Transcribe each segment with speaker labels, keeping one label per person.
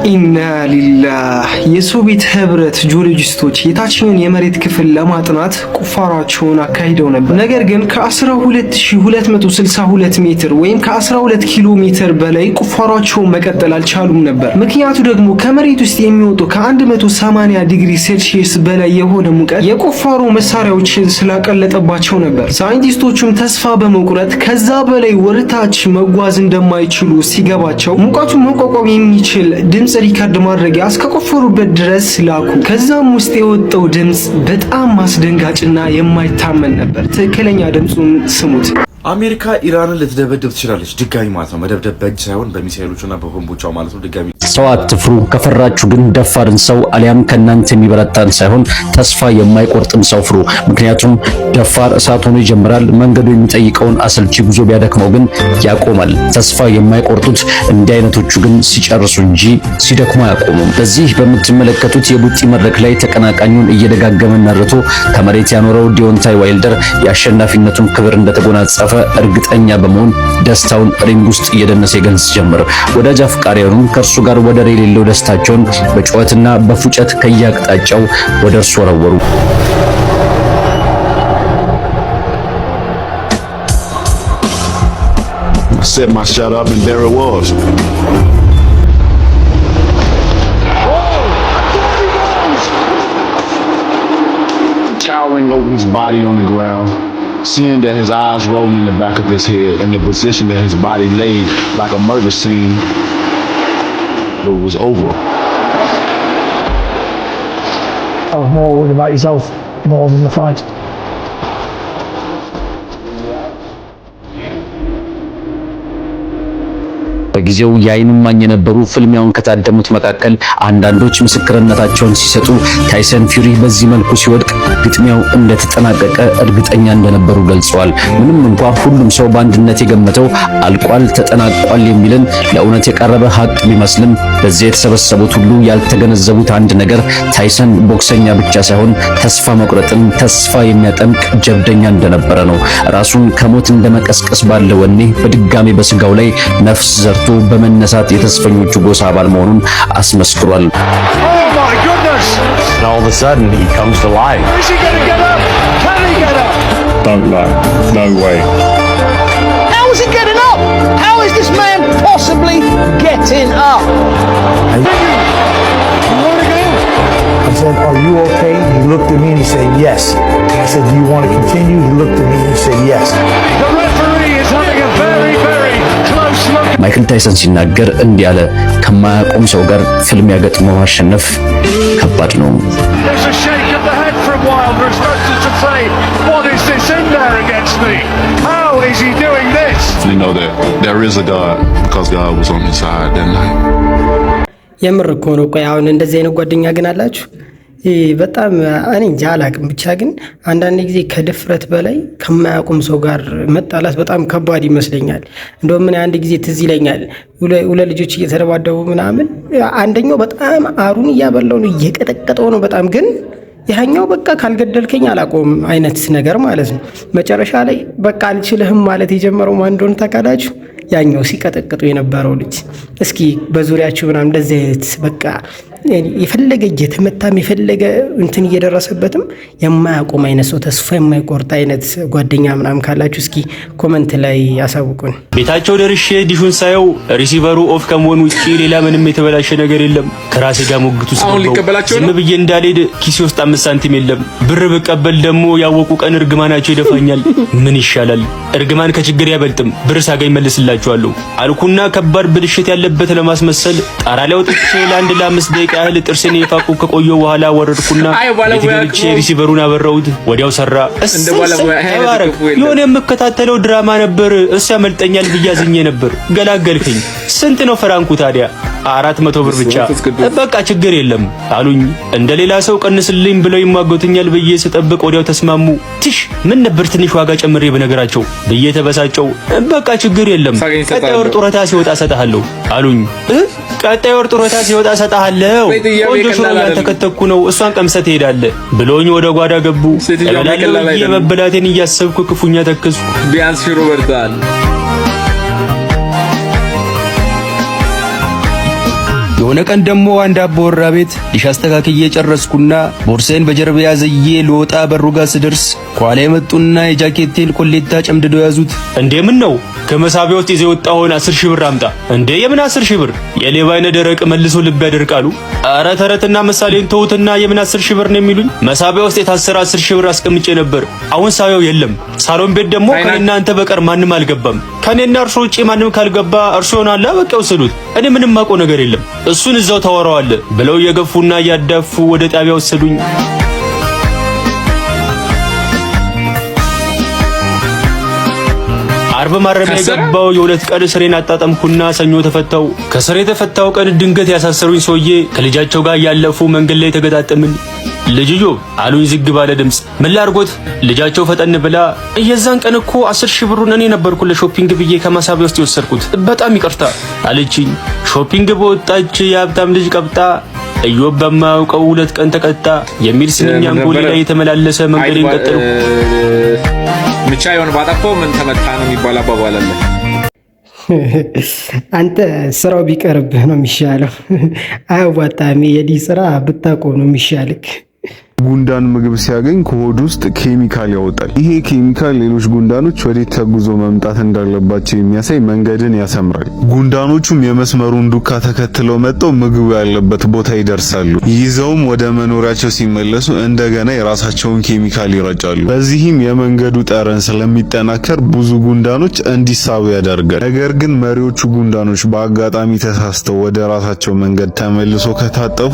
Speaker 1: ኢና ሊላህ የሶቪየት ህብረት ጂኦሎጂስቶች የታችኛውን የመሬት ክፍል ለማጥናት ቁፋሯቸውን አካሂደው ነበር። ነገር ግን ከ12262 ሜትር ወይም ከ12 ኪሎ ሜትር በላይ ቁፋሯቸውን መቀጠል አልቻሉም ነበር። ምክንያቱ ደግሞ ከመሬት ውስጥ የሚወጡ ከ180 ዲግሪ ሴልሺየስ በላይ የሆነ ሙቀት የቁፋሮ መሳሪያዎችን ስላቀለጠባቸው ነበር። ሳይንቲስቶቹም ተስፋ በመቁረጥ ከዛ በላይ ወደታች መጓዝ እንደማይችሉ ሲገባቸው ሙቀቱን መቋቋም የሚችል ድምጽ ሪካርድ ማድረጊያ እስከቆፈሩበት ድረስ ላኩ። ከዛም ውስጥ የወጣው ድምጽ በጣም አስደንጋጭና የማይታመን ነበር። ትክክለኛ ድምጹን ስሙት።
Speaker 2: አሜሪካ ኢራንን ልትደበደብ ትችላለች፣ ድጋሚ ማለት ነው። መደብደብ በእጅ ሳይሆን በሚሳኤሎችና በቦምቦቿ ማለት ነው። ድጋሚ
Speaker 3: ሰው አትፍሩ፣ ከፈራችሁ ግን ደፋርን ሰው አሊያም ከናንተ የሚበረታን ሳይሆን ተስፋ የማይቆርጥን ሰው ፍሩ። ምክንያቱም ደፋር እሳት ሆኖ ይጀምራል። መንገዱ የሚጠይቀውን አሰልቺ ጉዞ ቢያደክመው ግን ያቆማል። ተስፋ የማይቆርጡት እንዲህ አይነቶቹ ግን ሲጨርሱ እንጂ ሲደክሙ አያቆሙም። በዚህ በምትመለከቱት የቡጢ መድረክ ላይ ተቀናቃኙን እየደጋገመ ነርቶ ከመሬት ያኖረው ዲዮንታይ ዋይልደር የአሸናፊነቱን ክብር እንደተጎናጸፈ እርግጠኛ በመሆን ደስታውን ሪንግ ውስጥ እየደነሰ ይገልጽ ጀመር። ወዳጅ አፍቃሪያኑም ከእርሱ ጋር ወደር የሌለው ደስታቸውን በጩኸትና በፉጨት ከያቅጣጫው ወደ እርሱ ወረወሩ።
Speaker 4: Set my shot up and there it was. Towering over his body on the ground, seeing that his eyes rolling in the back of his head and the position that his body laid like a murder scene, it was over.
Speaker 5: I was more worried about yourself more than the fight.
Speaker 3: በጊዜው የዓይን እማኝ የነበሩ ፍልሚያውን ከታደሙት መካከል አንዳንዶች ምስክርነታቸውን ሲሰጡ ታይሰን ፊውሪ በዚህ መልኩ ሲወድቅ ግጥሚያው እንደተጠናቀቀ እርግጠኛ እንደነበሩ ገልጸዋል። ምንም እንኳን ሁሉም ሰው በአንድነት የገመተው አልቋል፣ ተጠናቋል የሚልን ለእውነት የቀረበ ሀቅ ቢመስልም በዚህ የተሰበሰቡት ሁሉ ያልተገነዘቡት አንድ ነገር ታይሰን ቦክሰኛ ብቻ ሳይሆን ተስፋ መቁረጥን ተስፋ የሚያጠምቅ ጀብደኛ እንደነበረ ነው። ራሱን ከሞት እንደመቀስቀስ ባለ ወኔ በድጋሚ በስጋው ላይ ነፍስ ዘርቶ በመነሳት የተስፈኞቹ ጎሳ አባል መሆኑን አስመስክሯል።
Speaker 6: And all of a sudden he comes to life.
Speaker 7: Is he going to get up? Can he get up?
Speaker 4: Don't know. No way.
Speaker 7: How is he getting up? How is this man possibly getting up?
Speaker 5: I said, "Are you okay?" He looked at me and he said, "Yes." I said, "Do you want to continue?" He looked at me and he said, "Yes."
Speaker 7: The referee is having a very, very close look.
Speaker 3: ማይክል ታይሰን ሲናገር እንዲህ አለ፣ ከማያቆም ሰው ጋር ፍልሚያ ገጥሞ ማሸነፍ ከባድ ነው።
Speaker 7: There's a shake of the head from Wilder as much as to say, what is this in there against me? How is he doing this?
Speaker 4: You know that there is a God because God was on his side that night.
Speaker 1: የምር እኮ ነው። ቆይ አሁን እንደዚህ አይነት ጓደኛ ግን አላችሁ? በጣም እኔ እንጃ አላቅም። ብቻ ግን አንዳንድ ጊዜ ከድፍረት በላይ ከማያውቁም ሰው ጋር መጣላት በጣም ከባድ ይመስለኛል። እንደውም ምን አንድ ጊዜ ትዝ ይለኛል፣ ሁለት ልጆች እየተደባደቡ ምናምን አንደኛው በጣም አሩን እያበላው ነው፣ እየቀጠቀጠው ነው በጣም ግን ያኛው በቃ ካልገደልከኝ አላቆም አይነት ነገር ማለት ነው። መጨረሻ ላይ በቃ አልችልህም ማለት የጀመረው ማን እንደሆነ ታውቃላችሁ? ያኛው ሲቀጠቅጡ የነበረው ልጅ። እስኪ በዙሪያችሁ ምናምን እንደዚህ አይነት በቃ የፈለገ እየተመታም የፈለገ እንትን እየደረሰበትም የማያቆም አይነት ሰው ተስፋ የማይቆርጥ አይነት ጓደኛ ምናምን ካላችሁ እስኪ ኮመንት ላይ ያሳውቁን።
Speaker 6: ቤታቸው ደርሼ ዲሹን ሳየው ሪሲቨሩ ኦፍ ከመሆኑ ውጪ ሌላ ምንም የተበላሸ ነገር የለም። ከራሴ ጋር ሞግቱ ዝም ብዬ እንዳልሄድ ኪሴ ውስጥ 5 ሳንቲም የለም። ብር ብቀበል ደግሞ ያወቁ ቀን እርግማናቸው ይደፋኛል። ምን ይሻላል? እርግማን ከችግር ያበልጥም። ብር ሳገኝ መልስላችኋለሁ አልኩና ከባድ ብልሽት ያለበት ለማስመሰል ጣራ ላይ ወጥቼ ለአንድ ለ5 ደቂቃ ያህል ጥርሴን የፋቁ ከቆየው በኋላ ወረድኩና የትግልቼ ሪሲቨሩን አበራሁት። ወዲያው ሰራ። የሆነ የምከታተለው ድራማ ነበር። እሱ ያመልጠኛል ብዬ አዝኜ ነበር። ገላገልከኝ። ስንት ነው ፍራንኩ ታዲያ? 400 ብር ብቻ። በቃ ችግር የለም አሉኝ። እንደሌላ ሰው ቀንስልኝ ብለው ይሟገቱኛል ብዬ ስጠብቅ ወዲያው ተስማሙ። ትሽ ምን ነበር ትንሽ ዋጋ ጨምሬ በነገራቸው ብዬ ተበሳጨው። በቃ ችግር የለም ቀጣይ ወር ጡረታ ሲወጣ ሰጣለሁ አሉኝ። ቀጣይ ወር ጡረታ ሲወጣ ሰጣለሁ ቆንጆ ሽሮ ያልተከተኩ ነው እሷን ቀምሰህ ትሄዳለህ ብሎኝ ወደ ጓዳ ገቡ። እበላለሁ የመበላቴን እያሰብኩ ክፉኛ ተከዝኩ።
Speaker 8: ቢያንስ ሽሮ በልተሃል።
Speaker 6: የሆነ ቀን ደግሞ አንድ አባወራ ቤት ዲሽ አስተካክዬ ጨረስኩና ቦርሳዬን በጀርባ ያዘዬ ልወጣ በሩ ጋር ስደርስ ከኋላ የመጡና የጃኬቴን ኮሌታ ጨምድደው ያዙት። እንዴ ምን ነው ከመሳቢያ ውስጥ ይዘው የወጣውን 10 ሺህ ብር አምጣ። እንዴ የምን 10 ሺህ ብር? የሌባ አይነ ደረቅ መልሶ ልብ ያደርቃሉ። ኧረ ተረትና ምሳሌን ተውትና የምን 10 ሺህ ብር ነው የሚሉኝ? መሳቢያ ውስጥ የታሰረ 10 ሺህ ብር አስቀምጬ ነበር። አሁን ሳየው የለም። ሳሎን ቤት ደግሞ ከኔና አንተ በቀር ማንም አልገባም። ከኔና እርሶ ውጪ ማንም ካልገባ እርሶ ይሆናል በቃ ወሰዱት። እኔ ምንም ማውቀው ነገር የለም። እሱን እዛው ታወራዋለህ ብለው እየገፉና እያዳፉ ወደ ጣቢያ ወሰዱኝ። አርብ ማረሚያ የገባው የ2 ቀን እስሬን አጣጣምኩና ሰኞ ተፈታው። ከስሬ የተፈታው ቀን ድንገት ያሳሰሩኝ ሰውዬ ከልጃቸው ጋር ያለፉ መንገድ ላይ ተገጣጠምን። ልጅዮ አሉኝ ዝግ ባለ ድምጽ። ምን ላርጎት? ልጃቸው ፈጠን ብላ የዛን ቀን እኮ 10 ሺህ ብሩን እኔ ነበርኩ ለሾፒንግ ብዬ ከማሳቢያ ውስጥ የወሰድኩት በጣም ይቅርታ አለችኝ። ሾፒንግ በወጣች የሀብታም ልጅ ቀብጣ እዮብ በማያውቀው 2 ቀን ተቀጣ የሚል ስንኛ አንጎሌ ላይ የተመላለሰ መንገዴን ቀጠልኩ።
Speaker 8: ብቻ የሆነ ባጠፋው ምን ተመታ ነው የሚባል አባባል አለ።
Speaker 1: አንተ ስራው ቢቀርብህ ነው የሚሻለው። አያዋጣም። የዲህ ስራ ብታቆም ነው የሚሻልክ።
Speaker 9: ጉንዳን ምግብ ሲያገኝ ከሆድ ውስጥ ኬሚካል ያወጣል። ይሄ ኬሚካል ሌሎች ጉንዳኖች ወዴት ተጉዞ መምጣት እንዳለባቸው የሚያሳይ መንገድን ያሰምራል። ጉንዳኖቹም የመስመሩን ዱካ ተከትለው መጥተው ምግቡ ያለበት ቦታ ይደርሳሉ። ይዘውም ወደ መኖሪያቸው ሲመለሱ እንደገና የራሳቸውን ኬሚካል ይረጫሉ። በዚህም የመንገዱ ጠረን ስለሚጠናከር ብዙ ጉንዳኖች እንዲሳቡ ያደርጋል። ነገር ግን መሪዎቹ ጉንዳኖች በአጋጣሚ ተሳስተው ወደ ራሳቸው መንገድ ተመልሶ ከታጠፉ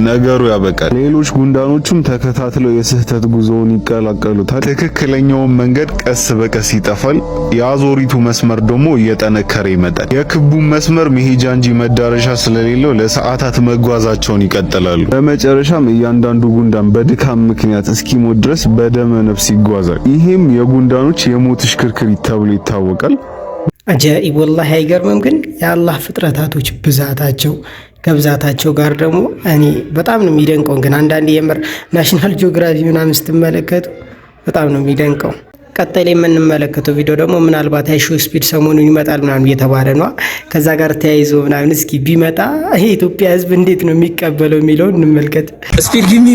Speaker 9: ነገሩ ያበቃል። ሌሎች ጉንዳኖቹም ተከታትለው የስህተት ጉዞውን ይቀላቀሉታል። ትክክለኛውን መንገድ ቀስ በቀስ ይጠፋል። የአዞሪቱ መስመር ደግሞ እየጠነከረ ይመጣል። የክቡ መስመር መሄጃ እንጂ መዳረሻ ስለሌለው ለሰዓታት መጓዛቸውን ይቀጥላሉ። በመጨረሻም እያንዳንዱ ጉንዳን በድካም ምክንያት እስኪሞት ድረስ በደመ ነፍስ ይጓዛል። ይሄም የጉንዳኖች የሞት ሽክርክሪት ተብሎ ይታወቃል።
Speaker 1: አጃኢብ ወላሂ አይገርምም? ግን የአላህ ፍጥረታቶች ብዛታቸው ከብዛታቸው ጋር ደግሞ እኔ በጣም ነው የሚደንቀው። ግን አንዳንድ የምር ናሽናል ጂኦግራፊ ምናምን ስትመለከቱ በጣም ነው የሚደንቀው። ቀጣይ ላይ የምንመለከተው ቪዲዮ ደግሞ ምናልባት ሃይሾ ስፒድ ሰሞኑን ይመጣል ምናምን እየተባለ ነው። ከዛ ጋር ተያይዞ ምናምን እስኪ ቢመጣ ይሄ ኢትዮጵያ ሕዝብ እንዴት ነው የሚቀበለው የሚለውን እንመልከት።
Speaker 10: ስፒድ ጊሚ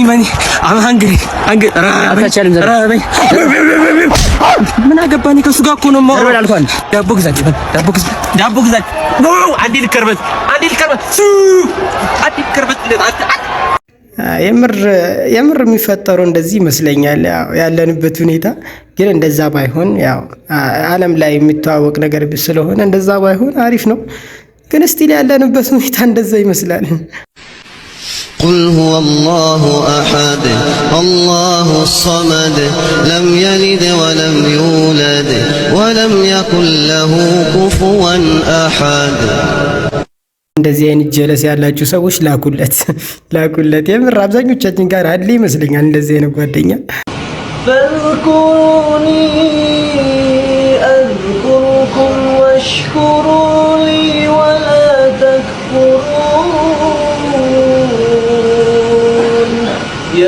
Speaker 10: መኒ አም ሃንግሪ ምን አገባኝ ከሱ ጋር እኮ ነው ማውራት አልኳን። ዳቦ ግዛች አንዴ ልከርበት
Speaker 1: የምር የሚፈጠረው እንደዚህ ይመስለኛል። ያለንበት ሁኔታ ግን እንደዛ ባይሆን ያው ዓለም ላይ የሚተዋወቅ ነገር ስለሆነ እንደዛ ባይሆን አሪፍ ነው። ግን እስቲ ያለንበት ሁኔታ እንደዛ ይመስላል።
Speaker 11: قل هو الله أحد الله الصمد لم يلد ولم يولد ولم يكن له كفوا أحد
Speaker 1: እንደዚህ አይነት ጀለስ ያላችሁ ሰዎች ላኩለት። የምር አብዛኞቻችን ጋር አለ ይመስለኛል እንደዚህ አይነት ጓደኛ።
Speaker 11: ፈዝኩሩኒ አዝኩሩኩም ወሽኩሩሊ ወላ ተክፉሩን ያ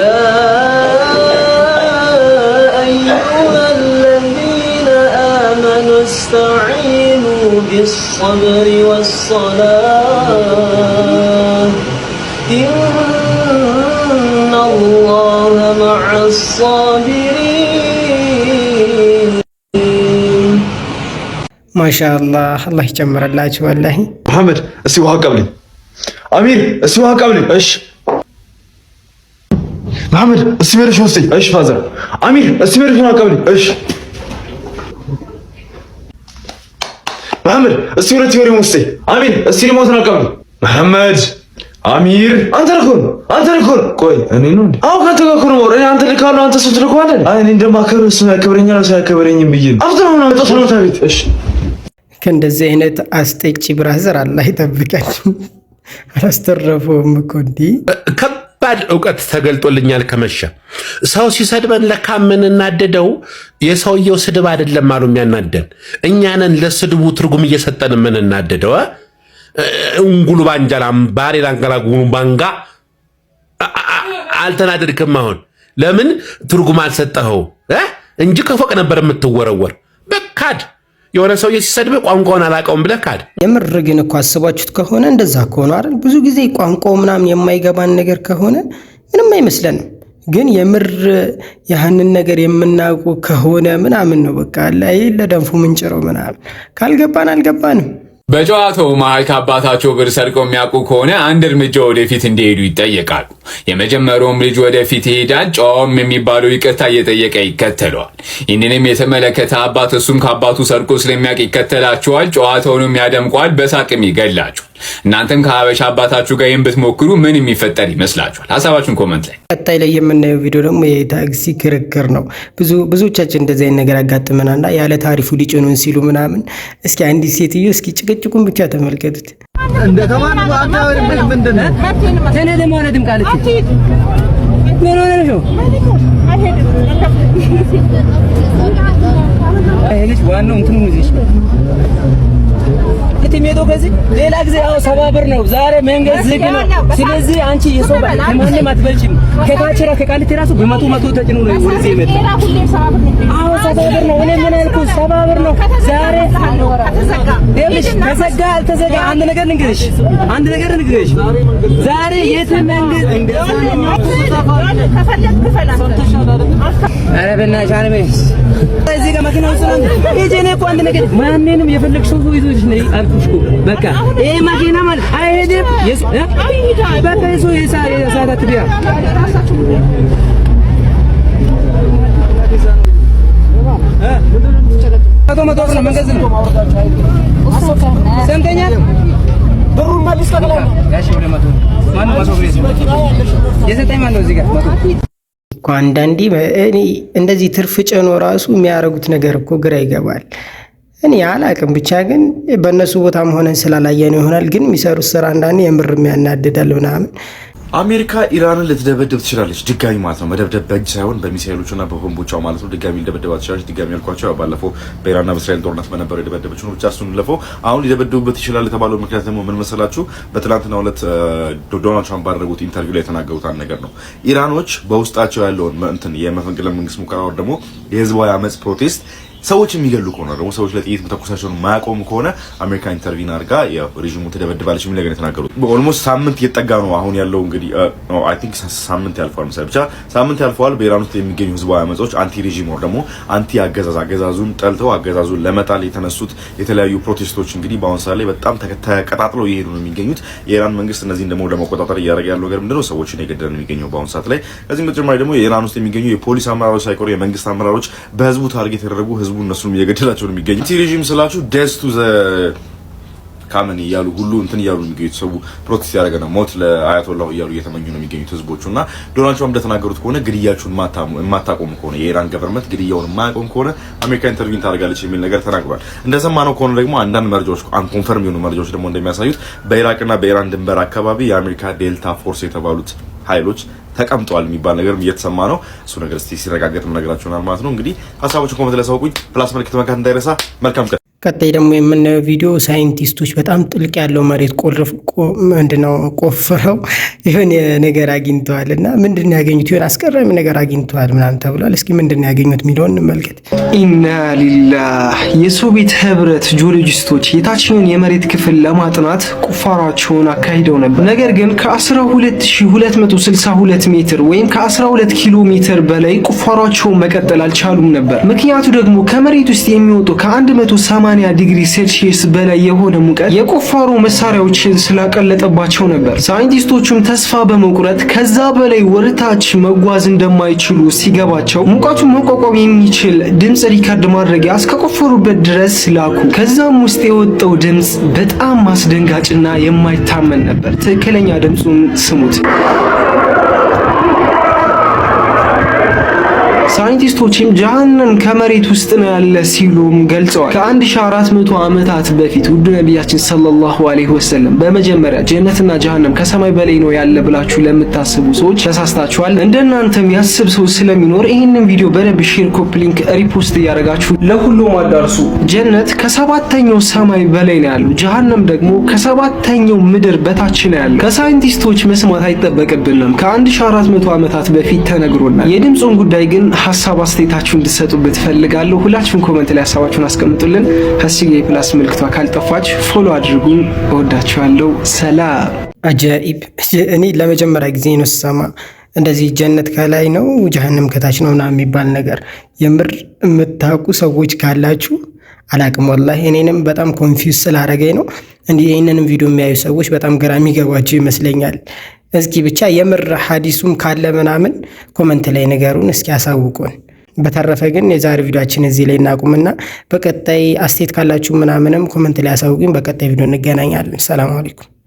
Speaker 11: አዩሃ አለዚነ አመኑ እስተዒኑ ቢሰብሪ ወሰላህ ኢነ አላህ መዐ አሳቢሪን።
Speaker 1: ማሻአላህ አላህ ይጨምረላችሁ። ወላሂ
Speaker 2: መሐመድ እስቲ ውሃ ቀብልኝ። አሚር እስቲ ውሃ ቀብልኝ። እሺ መሐመድ እስቲ መርሽ ወስደኝ። እሺ ፋዘር። አሚር እስቲ መርሽ ቀብልኝ። እሺ መሐመድ እስቲ ወደ ቲዮሪ ወስደኝ። አሚር እስቲ ሪሞት ቀብልኝ። መሐመድ አሚር አንተ ልኮ ቆይ እኔ ነው እንዴ? አው ካንተ ጋር ነው ወሬ። አንተ ልካለው አንተ ሱት ልኮ አይደል? አይ እኔ እንደማከብር እሱ ያከብረኛል እሱ ያከብረኝም ብዬ ነው። አፍተው ነው ተሰሎታ ቤት። እሺ
Speaker 1: ከእንደዚህ አይነት አስጠጪ ብራዘር አላህ ይጠብቃል። አላስተረፈውም እኮ እንዴ።
Speaker 12: ከባድ እውቀት ተገልጦልኛል። ከመሸ ሰው ሲሰድበን ለካ የምንናደደው የሰውየው ስድብ አይደለም አሉ የሚያናደን እኛንን ለስድቡ ትርጉም እየሰጠን የምንናደደው እንጉሉ ባንጃላም ባሬ ላንገላጉኑ ባንጋ አልተናደድክም። አሁን ለምን ትርጉም አልሰጠኸው እንጂ ከፎቅ ነበር የምትወረወር። በካድ የሆነ ሰውዬ ሲሰድብ ቋንቋውን አላውቀውም ብለህ ካድ።
Speaker 1: የምር ግን እኮ አስባችሁት ከሆነ እንደዛ ከሆነ አይደል ብዙ ጊዜ ቋንቋው ምናምን የማይገባን ነገር ከሆነ ምንም አይመስለንም። ግን የምር ያህንን ነገር የምናውቁ ከሆነ ምናምን ነው በቃ ላይ ለደንፉ ምንጭረው ምናምን ካልገባን አልገባንም።
Speaker 13: በጨዋታው መሃል ከአባታቸው ብር ሰርቀው የሚያውቁ ከሆነ አንድ እርምጃ ወደፊት እንዲሄዱ ይጠየቃሉ። የመጀመሪያውም ልጅ ወደፊት ይሄዳል፣ ጨዋም የሚባለው ይቅርታ እየጠየቀ ይከተለዋል። ይህንንም የተመለከተ አባት እሱም ከአባቱ ሰርቆ ስለሚያውቅ ይከተላቸዋል፣ ጨዋታውንም ያደምቀዋል፣ በሳቅም ይገላቸዋል። እናንተም ከሀበሻ አባታችሁ ጋር ብትሞክሩ ምን የሚፈጠር ይመስላችኋል? ሀሳባችሁን ኮመንት ላይ።
Speaker 1: ቀጣይ ላይ የምናየው ቪዲዮ ደግሞ የታክሲ ክርክር ነው። ብዙዎቻችን እንደዚህ አይነት ነገር ያጋጥመናልና ያለ ታሪፉ ሊጭኑን ሲሉ ምናምን። እስኪ አንዲት ሴትዮ እስኪ ጭቅጭቁን ብቻ ተመልከቱት።
Speaker 10: እንደተማን አካባቢ ምንድን ነው እኔ ለማለት ድምቃለች ምን ሆነ ነው አይልሽ ዋናው እንትኑ ሙዚሽ ከቲሜዶ ከዚህ ሌላ ጊዜ ያው 70 ብር ነው። ዛሬ መንገድ ዝግ ነው። ስለዚህ አንቺ የሰው ባል ለማንም አትበልጭም። ከታችራ ከቃሊቲ ራሱ በመቶ ተጭኖ ነው ወደዚህ የመጣው። አዎ 70 ብር ነው። እኔ ምን አልኩት? 70 ብር ነው። ዛሬ ደምሽ ተዘጋ አልተዘጋ አንድ ነገር ልንገርሽ፣ ዛሬ የት መንገድ እንደዛ ከፈለክ ክፈላ አረ በእናትሽ አለበስ እዚህ ጋር መኪናው ሰላም እጄኔ እኮ አንድ ነገር ማንንም የፈለግሽው ይዞሽ ነይ አልኩሽ እኮ በቃ ይሄ መኪና ማለት አይሄድም። በቃ እሱ የሳታት ቢያ መቶ ብር ነው መንገድ ነው ሰምተኛ ብሩን መልስ ተቀበል ያሺ ወደ መቶ ማን ብር የሰጠኝ ማን ነው እዚህ ጋር መቶ
Speaker 1: እኮ አንዳንዴ እኔ እንደዚህ ትርፍ ጭኖ ራሱ የሚያደርጉት ነገር እኮ ግራ ይገባል። እኔ አላቅም ብቻ ግን በእነሱ ቦታም ሆነን ስላላየነው ይሆናል። ግን የሚሰሩት ስራ አንዳንዴ የምር የሚያናድዳል ምናምን።
Speaker 2: አሜሪካ ኢራንን ልትደበድብ ትችላለች ድጋሚ ማለት ነው። መደብደብ በእጅ ሳይሆን በሚሳኤሎችና በቦምቦቿ ማለት ነው። ድጋሚ ልደበድባት ትችላለች። ድጋሚ ያልኳቸው ባለፈው በኢራንና በእስራኤል ጦርነት በነበረው የደበደበችው ነው። ብቻ እሱን ለፈው አሁን ሊደበድቡበት ይችላል የተባለው ምክንያት ደግሞ ምን መሰላችሁ? በትናንትናው ዕለት ዶናልድ ትራምፕ ባደረጉት ኢንተርቪው ላይ የተናገሩት አንድ ነገር ነው። ኢራኖች በውስጣቸው ያለውን እንትን የመፈንቅለ መንግስት ሙከራ ወር ደግሞ የህዝባዊ አመጽ ፕሮቴስት ሰዎች የሚገሉ ከሆነ ደግሞ ሰዎች ለጥይት መተኮሳቸውን ማያቆሙ ከሆነ አሜሪካ ኢንተርቪን አድርጋ ያው ሬጂሙ ተደበድባለች የሚል ነገር የተናገሩት። ኦልሞስት ሳምንት እየጠጋ ነው አሁን ያለው እንግዲህ አይ ቲንክ ሳምንት ያልፈዋል መሰለኝ ብቻ ሳምንት ያልፈዋል። በኢራን ውስጥ የሚገኙ ህዝባዊ አመጾች አንቲ ሬጂም ወር ደግሞ አንቲ አገዛዙን ጠልተው አገዛዙን ለመጣል የተነሱት የተለያዩ ፕሮቴስቶች እንግዲህ በአሁን ሰዓት ላይ በጣም ተቀጣጥለው እየሄዱ ነው የሚገኙት። የኢራን መንግስት እነዚህን ደግሞ ለመቆጣጠር እያደረገ ያለው ነገር ምንድነው? ሰዎችን እየገደለ ነው የሚገኘው በአሁን ሰዓት ላይ። ከዚህም በተጨማሪ ደግሞ የኢራን ውስጥ የሚገኙ የፖሊስ አመራሮች ሳይቀሩ የመንግስት አመራሮች በህዝቡ ታርጌት የተደረጉ ህዝቡ እነሱን እየገደላቸው ነው የሚገኙት። አንቲ ሬጂም ስላችሁ ዴዝ ቱ ዘ ካመኒ እያሉ ሁሉ እንትን እያሉ የሚገኙት ሰው ፕሮቴስት ያደረገ ነው። ሞት ለአያቶላሁ እያሉ እየተመኙ ነው የሚገኙት ህዝቦቹና ዶናልድ ትራምፕ እንደተናገሩት ከሆነ ግድያችሁን የማታቆሙ ከሆነ የኢራን ገቨርንመንት ግድያውን የማያቆም ከሆነ አሜሪካ ኢንተርቪን ታደርጋለች የሚል ነገር ተናግሯል። እንደሰማነው ከሆነ ደግሞ አንዳንድ መረጃዎች አንኮንፈርም የሆኑ መረጃዎች ደግሞ እንደሚያሳዩት በኢራቅና በኢራን ድንበር አካባቢ የአሜሪካ ዴልታ ፎርስ የተባሉት ኃይሎች ተቀምጧል የሚባል ነገር እየተሰማ ነው። እሱ ነገር እስቲ ሲረጋገጥ ነገራችሁናል ማለት ነው። እንግዲህ ሀሳቦችን ኮሜንት ላይ ሳውቁኝ ፕላስ ምልክት መንካት እንዳይረሳ። መልካም ቀን።
Speaker 1: ቀጣይ ደግሞ የምናየው ቪዲዮ ሳይንቲስቶች በጣም ጥልቅ ያለው መሬት ቆፍረው የሆነ ነገር አግኝተዋል እና ምንድን ነው ያገኙት? የሆነ አስገራሚ ነገር አግኝተዋል ምናምን ተብሏል። እስኪ ምንድን ነው ያገኙት የሚለውን እንመልከት።
Speaker 14: ኢና ሊላህ የሶቪየት ህብረት ጂኦሎጂስቶች የታችኛውን የመሬት ክፍል ለማጥናት ቁፋሯቸውን አካሂደው ነበር። ነገር ግን ከ12262 ሜትር ወይም ከ12 ኪሎ ሜትር በላይ ቁፋሯቸውን መቀጠል አልቻሉም ነበር። ምክንያቱ ደግሞ ከመሬት ውስጥ የሚወጡ ከ180 ዲግሪ ሴልሺየስ በላይ የሆነ ሙቀት የቁፋሮ መሳሪያዎችን ስላቀለጠባቸው ነበር። ሳይንቲስቶቹም ተስፋ በመቁረጥ ከዛ በላይ ወርታች መጓዝ እንደማይችሉ ሲገባቸው ሙቀቱን መቋቋም የሚችል ድምፅ ሪካርድ ማድረጊያ እስከቆፈሩበት ድረስ ላኩ። ከዛም ውስጥ የወጣው ድምፅ በጣም አስደንጋጭና የማይታመን ነበር። ትክክለኛ ድምፁን ስሙት። ሳይንቲስቶችም ጀሃነም ከመሬት ውስጥ ነው ያለ ሲሉም ገልጸዋል። ከ1400 ዓመታት በፊት ውድ ነቢያችን ሰለላሁ ዐለይሂ ወሰለም በመጀመሪያ ጀነትና ጀሃነም ከሰማይ በላይ ነው ያለ ብላችሁ ለምታስቡ ሰዎች ተሳስታችኋል። እንደናንተም ያስብ ሰው ስለሚኖር ይህንን ቪዲዮ በደንብ ሼር፣ ኮፒ ሊንክ፣ ሪፖስት እያደረጋችሁ ለሁሉም አዳርሱ። ጀነት ከሰባተኛው ሰማይ በላይ ነው ያለው፣ ጀሃነም ደግሞ ከሰባተኛው ምድር በታች ነው ያለው። ከሳይንቲስቶች መስማት አይጠበቅብንም። ከ1400 ዓመታት በፊት ተነግሮናል። የድምፁን ጉዳይ ግን ሀሳብ አስተያየታችሁ እንድትሰጡበት ፈልጋለሁ። ሁላችሁም ኮሜንት ላይ ሀሳባችሁን አስቀምጡልን። ከዚህ ጋር ፕላስ ምልክቷ ካልጠፋች ፎሎ አድርጉን። እወዳችኋለሁ። ሰላም።
Speaker 1: አጃኢብ። እኔ ለመጀመሪያ ጊዜ ነው ስሰማ እንደዚህ ጀነት ከላይ ነው ጀሃነም ከታች ነው ምናምን የሚባል ነገር። የምር የምታውቁ ሰዎች ካላችሁ አላቅም፣ ወላሂ እኔንም በጣም ኮንፊውዝ ስላደረገኝ ነው። እንዲህ ይህንንም ቪዲዮ የሚያዩ ሰዎች በጣም ግራ የሚገባቸው ይመስለኛል። እስኪ ብቻ የምር ሐዲሱም ካለ ምናምን ኮመንት ላይ ንገሩን፣ እስኪ አሳውቁን። በተረፈ ግን የዛሬ ቪዲዮአችን እዚህ ላይ እናቁምና በቀጣይ አስተያየት ካላችሁ ምናምንም ኮመንት ላይ አሳውቁኝ። በቀጣይ ቪዲዮ እንገናኛለን። ሰላም አለይኩም።